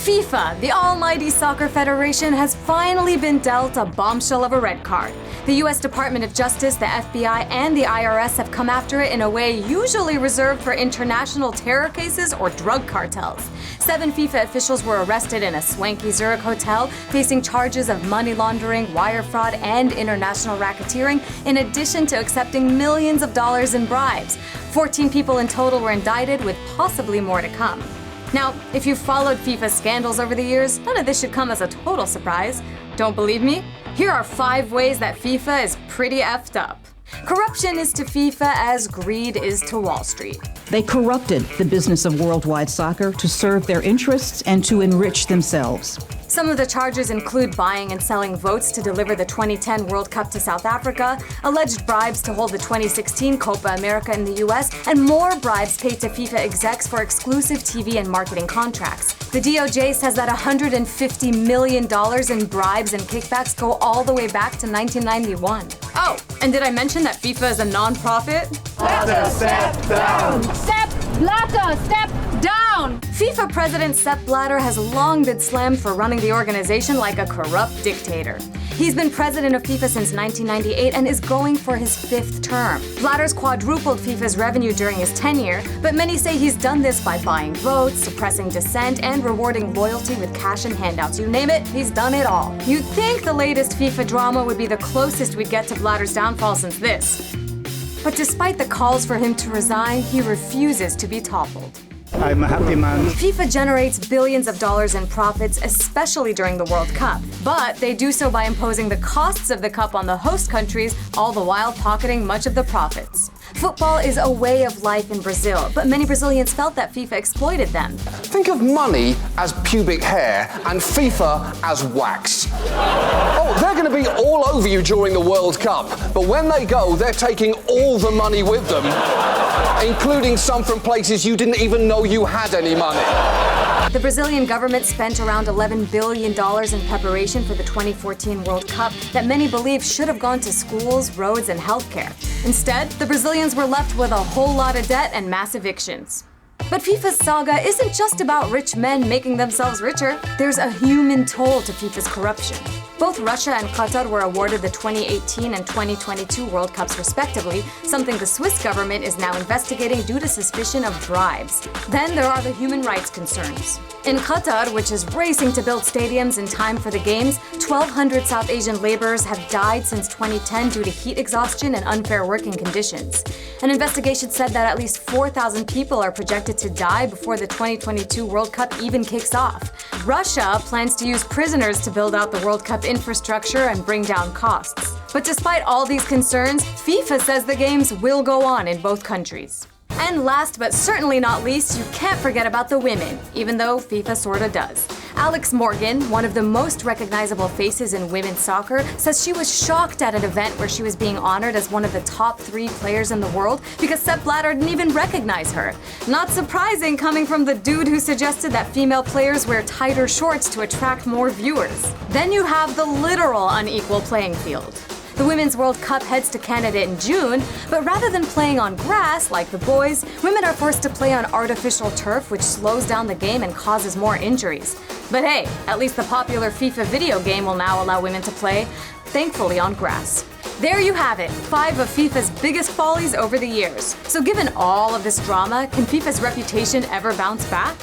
FIFA, the almighty soccer federation, has finally been dealt a bombshell of a red card. The U.S. Department of Justice, the FBI, and the IRS have come after it in a way usually reserved for international terror cases or drug cartels. 7 FIFA officials were arrested in a swanky Zurich hotel, facing charges of money laundering, wire fraud, and international racketeering, in addition to accepting millions of dollars in bribes. 14 people in total were indicted, with possibly more to come. Now, if you've followed FIFA's scandals over the years, none of this should come as a total surprise. Don't believe me? Here are 5 ways that FIFA is pretty effed up. Corruption is to FIFA as greed is to Wall Street. They corrupted the business of worldwide soccer to serve their interests and to enrich themselves. Some of the charges include buying and selling votes to deliver the 2010 World Cup to South Africa, alleged bribes to hold the 2016 Copa America in the US, and more bribes paid to FIFA execs for exclusive TV and marketing contracts. The DOJ says that $150 million in bribes and kickbacks go all the way back to 1991. Oh, and did I mention that FIFA is a non-profit? Blatter, step down! Sepp Blatter, step down! FIFA President Sepp Blatter has long been slammed for running the organization like a corrupt dictator. He's been president of FIFA since 1998 and is going for his 5th term. Blatter's quadrupled FIFA's revenue during his tenure, but many say he's done this by buying votes, suppressing dissent, and rewarding loyalty with cash and handouts. You name it, he's done it all. You'd think the latest FIFA drama would be the closest we'd get to Blatter's downfall since this. But despite the calls for him to resign, he refuses to be toppled. I'm a happy man. FIFA generates billions of dollars in profits, especially during the World Cup. But they do so by imposing the costs of the cup on the host countries, all the while pocketing much of the profits. Football is a way of life in Brazil, but many Brazilians felt that FIFA exploited them. Think of money as pubic hair and FIFA as wax. Oh, they're going to be all over you during the World Cup, but when they go, they're taking all the money with them, including some from places you didn't even know you had any money. The Brazilian government spent around $11 billion in preparation for the 2014 World Cup that many believe should have gone to schools, roads, and healthcare. Instead, the Brazilians were left with a whole lot of debt and mass evictions. But FIFA's saga isn't just about rich men making themselves richer. There's a human toll to FIFA's corruption. Both Russia and Qatar were awarded the 2018 and 2022 World Cups respectively, something the Swiss government is now investigating due to suspicion of bribes. Then there are the human rights concerns. In Qatar, which is racing to build stadiums in time for the Games, 1,200 South Asian laborers have died since 2010 due to heat exhaustion and unfair working conditions. An investigation said that at least 4,000 people are projected to die before the 2022 World Cup even kicks off. Russia plans to use prisoners to build out the World Cup infrastructure and bring down costs. But despite all these concerns, FIFA says the Games will go on in both countries. And last but certainly not least, you can't forget about the women, even though FIFA sorta does. Alex Morgan, one of the most recognizable faces in women's soccer, says she was shocked at an event where she was being honored as one of the top 3 players in the world because Sepp Blatter didn't even recognize her. Not surprising coming from the dude who suggested that female players wear tighter shorts to attract more viewers. Then you have the literal unequal playing field. The Women's World Cup heads to Canada in June, but rather than playing on grass like the boys, women are forced to play on artificial turf, which slows down the game and causes more injuries. But hey, at least the popular FIFA video game will now allow women to play, thankfully on grass. There you have it, 5 of FIFA's biggest follies over the years. So given all of this drama, can FIFA's reputation ever bounce back?